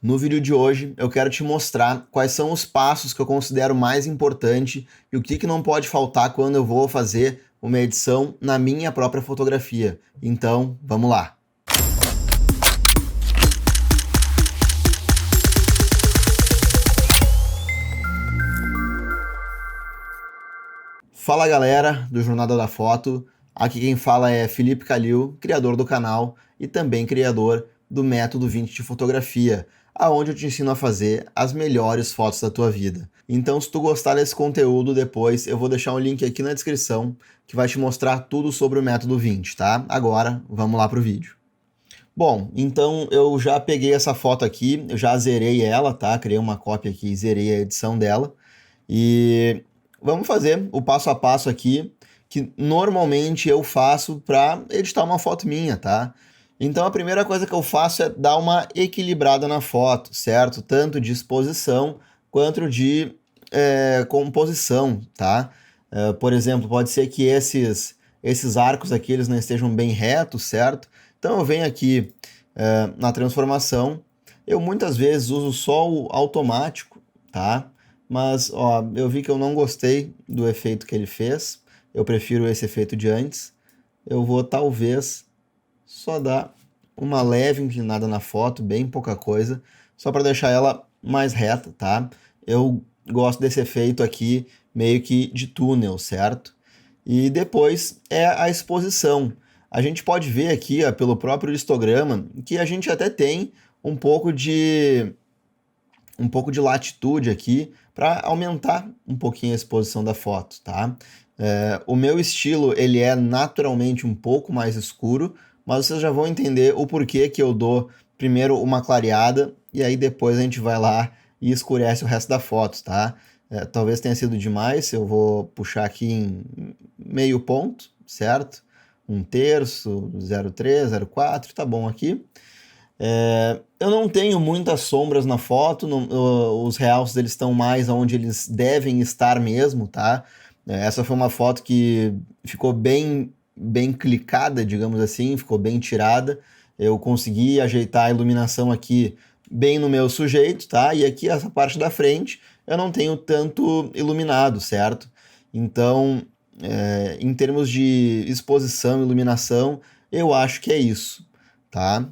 No vídeo de hoje eu quero te mostrar quais são os passos que eu considero mais importante e o que não pode faltar quando eu vou fazer uma edição na minha própria fotografia. Então, vamos lá! Fala galera do Jornada da Foto, aqui quem fala é Felipe Calil, criador do canal e também criador do Método 20 de Fotografia, aonde eu te ensino a fazer as melhores fotos da tua vida. Então, se tu gostar desse conteúdo, depois eu vou deixar um link aqui na descrição que vai te mostrar tudo sobre o Método 20, tá? Agora, vamos lá pro vídeo. Bom, então eu já peguei essa foto aqui, eu já zerei ela, tá? Criei uma cópia aqui e zerei a edição dela. E vamos fazer o passo a passo aqui, que normalmente eu faço para editar uma foto minha, tá? Então a primeira coisa que eu faço é dar uma equilibrada na foto, certo? Tanto de exposição quanto de composição, tá? Por exemplo, pode ser que esses arcos aqui eles não estejam bem retos, certo? Então eu venho aqui na transformação, eu muitas vezes uso só o automático, tá? Mas, ó, eu vi que eu não gostei do efeito que ele fez. Eu prefiro esse efeito de antes. Eu vou, talvez, só dar uma leve inclinada na foto, bem pouca coisa, só para deixar ela mais reta, tá? Eu gosto desse efeito aqui, meio que de túnel, certo? E depois é a exposição. A gente pode ver aqui, ó, pelo próprio histograma, que a gente até tem um pouco de latitude aqui para aumentar um pouquinho a exposição da foto, tá? O meu estilo, ele é naturalmente um pouco mais escuro, mas vocês já vão entender o porquê que eu dou primeiro uma clareada e aí depois a gente vai lá e escurece o resto da foto, tá? Talvez tenha sido demais, eu vou puxar aqui em meio ponto, certo? 1/3, 0,3, 0,4, tá bom aqui. Eu não tenho muitas sombras na foto, os realces eles estão mais onde eles devem estar mesmo, tá? Essa foi uma foto que ficou bem clicada, digamos assim, ficou bem tirada. Eu consegui ajeitar a iluminação aqui bem no meu sujeito, tá? E aqui essa parte da frente eu não tenho tanto iluminado, certo? Então, em termos de exposição e iluminação, eu acho que é isso, tá?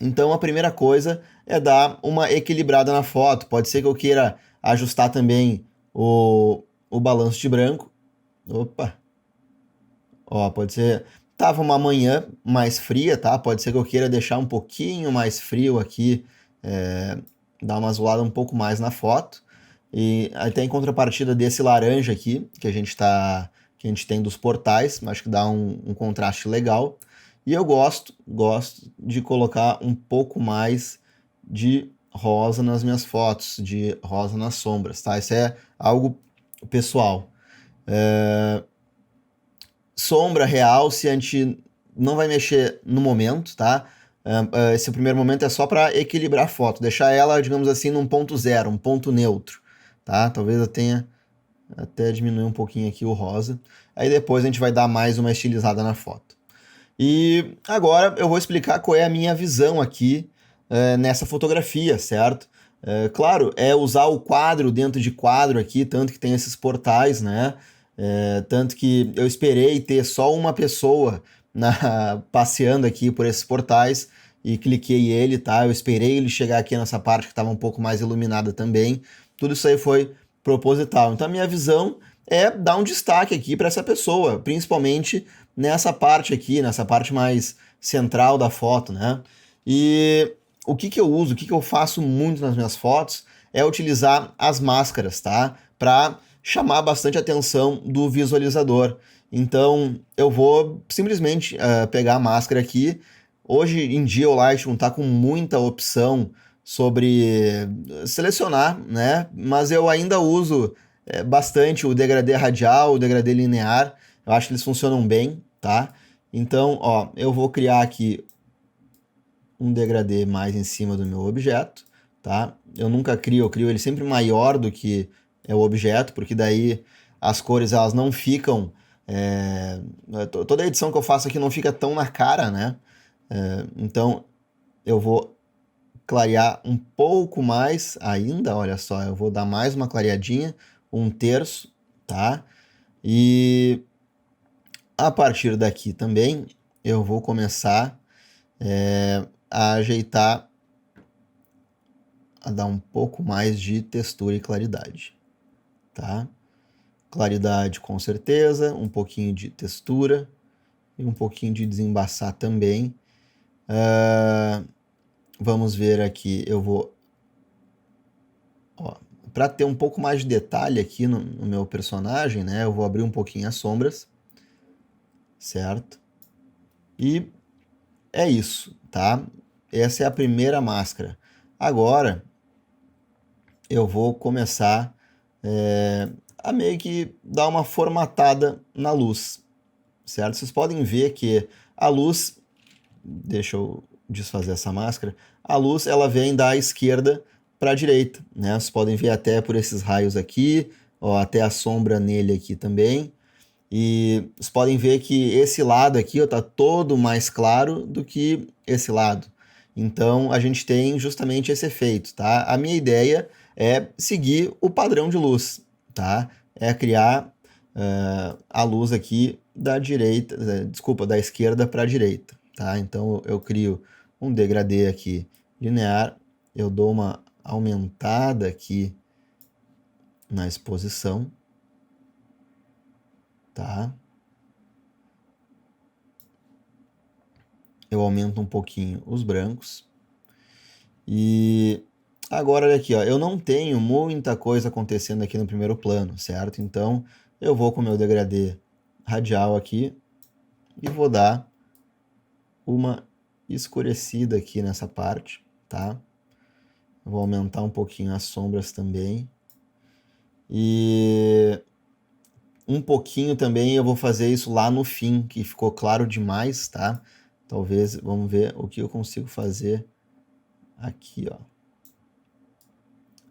Então a primeira coisa é dar uma equilibrada na foto. Pode ser que eu queira ajustar também o balanço de branco. Opa! Ó, pode ser... Tava uma manhã mais fria, tá? Pode ser que eu queira deixar um pouquinho mais frio aqui, dar uma azulada um pouco mais na foto. E até em contrapartida desse laranja aqui, que a gente tem dos portais, acho que dá um contraste legal. E eu gosto de colocar um pouco mais de rosa nas minhas fotos, de rosa nas sombras, tá? Isso é algo pessoal. Sombra, realce, a gente não vai mexer no momento, tá? Esse primeiro momento é só para equilibrar a foto, deixar ela, digamos assim, num ponto zero, um ponto neutro, tá? Talvez eu tenha até diminuir um pouquinho aqui o rosa. Aí depois a gente vai dar mais uma estilizada na foto. E agora eu vou explicar qual é a minha visão aqui nessa fotografia, certo? Claro, é usar o quadro dentro de quadro aqui, tanto que tem esses portais, né? Tanto que eu esperei ter só uma pessoa passeando aqui por esses portais e cliquei ele, tá? Eu esperei ele chegar aqui nessa parte que estava um pouco mais iluminada também. Tudo isso aí foi proposital. Então a minha visão é dar um destaque aqui para essa pessoa, principalmente nessa parte aqui, nessa parte mais central da foto, né? E o que eu uso, o que eu faço muito nas minhas fotos é utilizar as máscaras, tá? Para chamar bastante a atenção do visualizador. Então eu vou simplesmente pegar a máscara aqui. Hoje em dia o Lightroom está com muita opção sobre selecionar, né? Mas eu ainda uso bastante o degradê radial, o degradê linear. Eu acho que eles funcionam bem, tá? Então, ó, eu vou criar aqui um degradê mais em cima do meu objeto, tá? Eu nunca crio, eu crio ele sempre maior do que é o objeto, porque daí as cores elas não ficam... toda a edição que eu faço aqui não fica tão na cara, né? Então, eu vou clarear um pouco mais ainda, olha só, eu vou dar mais uma clareadinha, 1/3, tá? E a partir daqui também eu vou começar a ajeitar, a dar um pouco mais de textura e claridade, tá? Claridade com certeza, um pouquinho de textura e um pouquinho de desembaçar também. Vamos ver aqui, eu vou... Para ter um pouco mais de detalhe aqui no meu personagem, né? Eu vou abrir um pouquinho as sombras, certo? E é isso, tá? Essa é a primeira máscara. Agora, eu vou começar a meio que dar uma formatada na luz, certo? Vocês podem ver que a luz, deixa eu desfazer essa máscara, a luz ela vem da esquerda para a direita, né? Vocês podem ver até por esses raios aqui, ó, até a sombra nele aqui também. E vocês podem ver que esse lado aqui está todo mais claro do que esse lado. Então a gente tem justamente esse efeito, tá? A minha ideia é seguir o padrão de luz, tá? É criar a luz aqui da direita, desculpa, da esquerda para a direita, tá? Então eu crio um degradê aqui linear, eu dou uma aumentada aqui na exposição, tá? Eu aumento um pouquinho os brancos. E agora, olha aqui, ó, eu não tenho muita coisa acontecendo aqui no primeiro plano, certo? Então, eu vou com o meu degradê radial aqui e vou dar uma escurecida aqui nessa parte, tá? Eu vou aumentar um pouquinho as sombras também. E um pouquinho também eu vou fazer isso lá no fim, que ficou claro demais, tá? Talvez, vamos ver o que eu consigo fazer aqui, ó.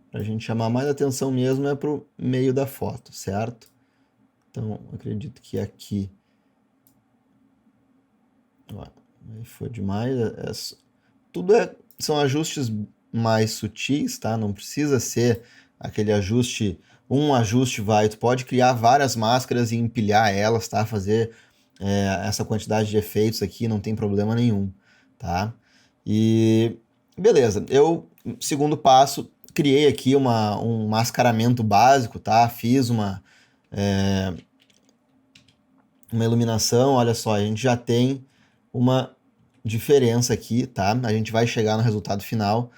Pra gente chamar mais atenção mesmo é pro meio da foto, certo? Então, acredito que aqui... Ó, aí foi demais. Tudo são ajustes mais sutis, tá? Não precisa ser aquele ajuste... Um ajuste vai... Tu pode criar várias máscaras e empilhar elas, tá? Fazer essa quantidade de efeitos aqui, não tem problema nenhum, tá? E beleza, segundo passo, criei aqui um mascaramento básico, tá? Fiz uma iluminação, olha só, a gente já tem uma diferença aqui, tá? A gente vai chegar no resultado final.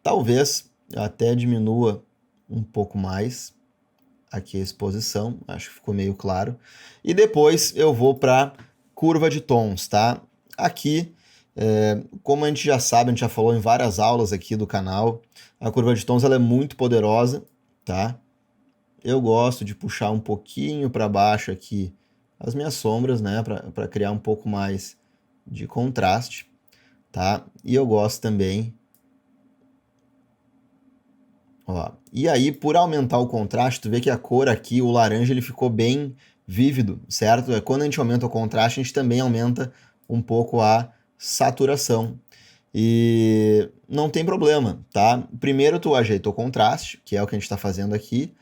Talvez eu até diminua um pouco mais aqui a exposição, acho que ficou meio claro. E depois eu vou para curva de tons, tá? Aqui, como a gente já sabe, a gente já falou em várias aulas aqui do canal, a curva de tons ela é muito poderosa, tá? Eu gosto de puxar um pouquinho para baixo aqui as minhas sombras, né? Para criar um pouco mais de contraste, tá? E eu gosto também... Ó, e aí, por aumentar o contraste, tu vê que a cor aqui, o laranja, ele ficou bem vívido, certo? Quando a gente aumenta o contraste, a gente também aumenta um pouco a saturação. E não tem problema, tá? Primeiro tu ajeita o contraste, que é o que a gente está fazendo aqui.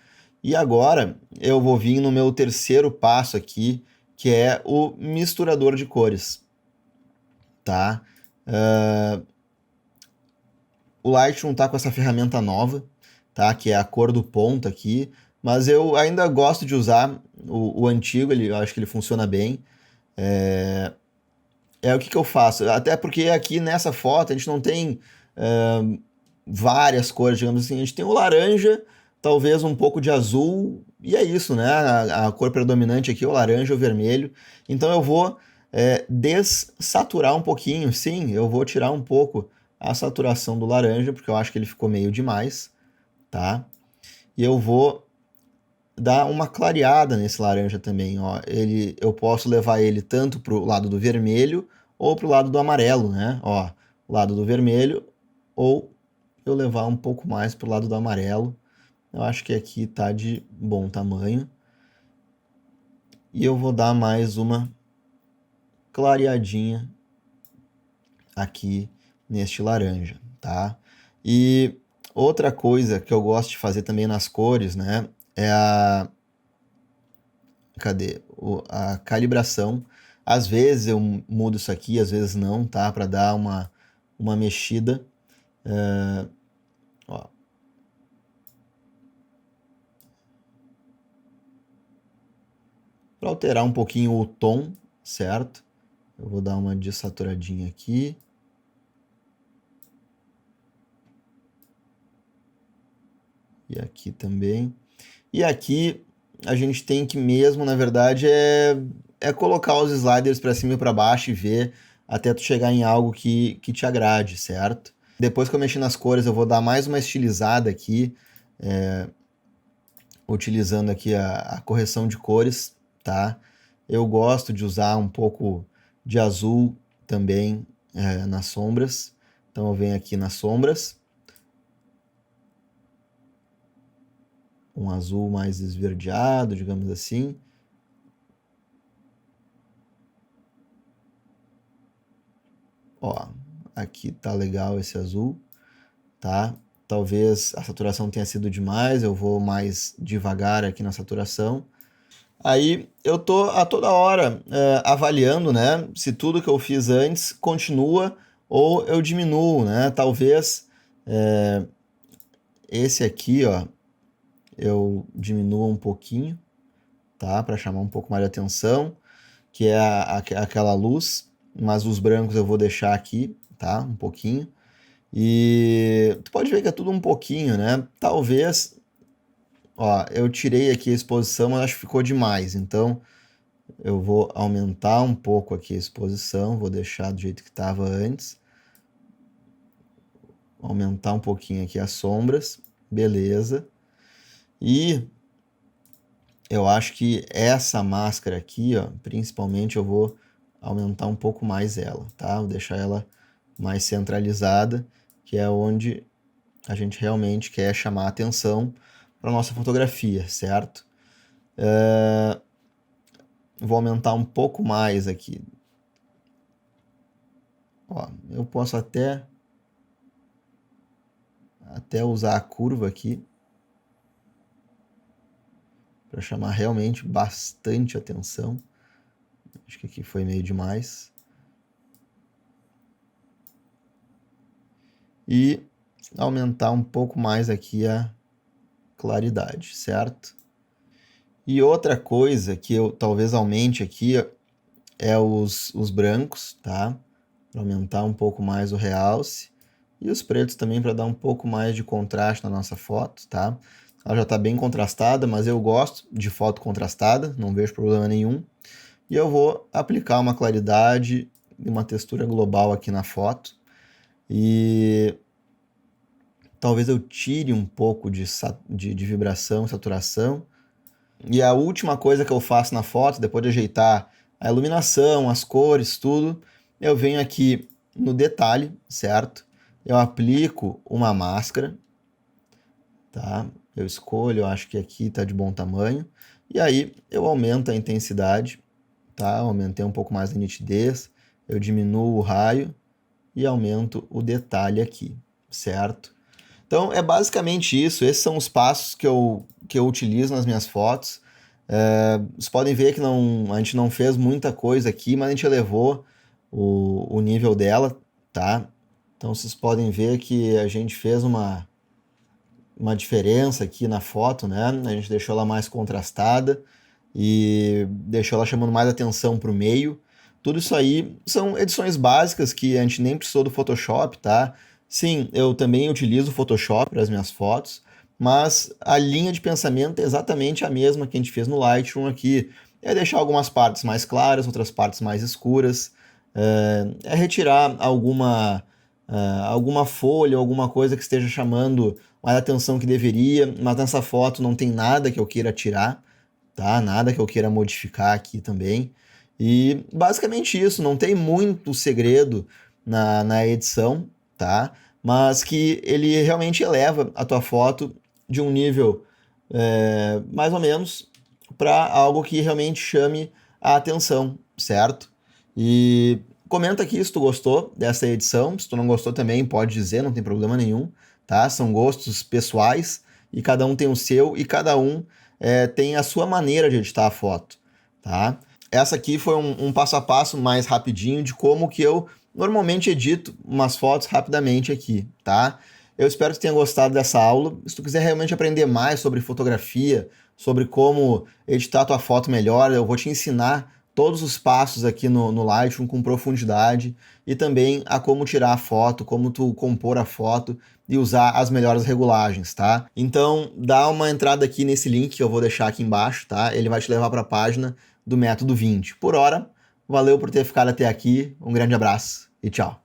E agora eu vou vir no meu terceiro passo aqui, que é o misturador de cores, tá? O Lightroom tá com essa ferramenta nova, tá? Que é a cor do ponto aqui, mas eu ainda gosto de usar o antigo, eu acho que ele funciona bem. O que eu faço? Até porque aqui nessa foto a gente não tem várias cores, digamos assim. A gente tem o laranja, talvez um pouco de azul, e é isso, né? A cor predominante aqui é o laranja ou o vermelho. Então eu vou dessaturar um pouquinho, sim, eu vou tirar um pouco a saturação do laranja, porque eu acho que ele ficou meio demais, tá? E eu vou dar uma clareada nesse laranja também, ó. Eu posso levar ele tanto pro lado do vermelho ou pro lado do amarelo, né? Ó, lado do vermelho, ou eu levar um pouco mais pro lado do amarelo. Eu acho que aqui tá de bom tamanho. E eu vou dar mais uma clareadinha aqui neste laranja, tá? E outra coisa que eu gosto de fazer também nas cores, né, é a... Cadê? A calibração. Às vezes eu mudo isso aqui, às vezes não, tá? Para dar uma mexida. Ó. Para alterar um pouquinho o tom, certo? Eu vou dar uma dessaturadinha aqui. E aqui também. E aqui a gente tem que mesmo, na verdade, é colocar os sliders para cima e para baixo e ver até tu chegar em algo que te agrade, certo? Depois que eu mexer nas cores, eu vou dar mais uma estilizada aqui, utilizando aqui a correção de cores, tá? Eu gosto de usar um pouco de azul também nas sombras. Então eu venho aqui nas sombras. Um azul mais esverdeado, digamos assim. Ó, aqui tá legal esse azul, tá? Talvez a saturação tenha sido demais, eu vou mais devagar aqui na saturação. Aí eu tô a toda hora avaliando, né, se tudo que eu fiz antes continua ou eu diminuo, né? Talvez esse aqui, ó, eu diminua um pouquinho, tá? Para chamar um pouco mais de atenção, que é aquela luz, mas os brancos eu vou deixar aqui, tá? Um pouquinho. E tu pode ver que é tudo um pouquinho, né? Talvez, ó, eu tirei aqui a exposição, mas acho que ficou demais. Então, eu vou aumentar um pouco aqui a exposição, vou deixar do jeito que estava antes. Aumentar um pouquinho aqui as sombras, beleza. E eu acho que essa máscara aqui, ó, principalmente eu vou aumentar um pouco mais ela, tá? Vou deixar ela mais centralizada, que é onde a gente realmente quer chamar a atenção para nossa fotografia, certo? Vou aumentar um pouco mais aqui. Ó, eu posso até usar a curva aqui para chamar realmente bastante atenção. Acho que aqui foi meio demais. E aumentar um pouco mais aqui a claridade, certo? E outra coisa que eu talvez aumente aqui é os brancos, tá? Para aumentar um pouco mais o realce. E os pretos também para dar um pouco mais de contraste na nossa foto, tá? Ela já está bem contrastada, mas eu gosto de foto contrastada, não vejo problema nenhum. E eu vou aplicar uma claridade e uma textura global aqui na foto. E talvez eu tire um pouco de vibração, saturação. E a última coisa que eu faço na foto, depois de ajeitar a iluminação, as cores, tudo, eu venho aqui no detalhe, certo? Eu aplico uma máscara, tá? Eu escolho, eu acho que aqui tá de bom tamanho. E aí eu aumento a intensidade, tá? Eu aumentei um pouco mais a nitidez, eu diminuo o raio e aumento o detalhe aqui, certo? Então é basicamente isso, esses são os passos que eu utilizo nas minhas fotos. Vocês podem ver que a gente não fez muita coisa aqui, mas a gente elevou o nível dela, tá? Então vocês podem ver que a gente fez uma diferença aqui na foto, né? A gente deixou ela mais contrastada e deixou ela chamando mais atenção para o meio. Tudo isso aí são edições básicas que a gente nem precisou do Photoshop, tá? Sim, eu também utilizo o Photoshop para as minhas fotos, mas a linha de pensamento é exatamente a mesma que a gente fez no Lightroom aqui. É deixar algumas partes mais claras, outras partes mais escuras, é retirar alguma folha, alguma coisa que esteja chamando mais atenção que deveria, mas nessa foto não tem nada que eu queira tirar, tá? Nada que eu queira modificar aqui também. E basicamente isso, não tem muito segredo na edição, tá? Mas que ele realmente eleva a tua foto de um nível mais ou menos para algo que realmente chame a atenção, certo? E Comenta aqui se tu gostou dessa edição, se tu não gostou também pode dizer, não tem problema nenhum, tá? São gostos pessoais e cada um tem o seu e cada um tem a sua maneira de editar a foto, tá? Essa aqui foi um passo a passo mais rapidinho de como que eu normalmente edito umas fotos rapidamente aqui, tá? Eu espero que tu tenha gostado dessa aula. Se tu quiser realmente aprender mais sobre fotografia, sobre como editar tua foto melhor, eu vou te ensinar todos os passos aqui no Lightroom com profundidade e também a como tirar a foto, como tu compor a foto e usar as melhores regulagens, tá? Então, dá uma entrada aqui nesse link que eu vou deixar aqui embaixo, tá? Ele vai te levar para a página do Método 20. Por hora, valeu por ter ficado até aqui, um grande abraço e tchau!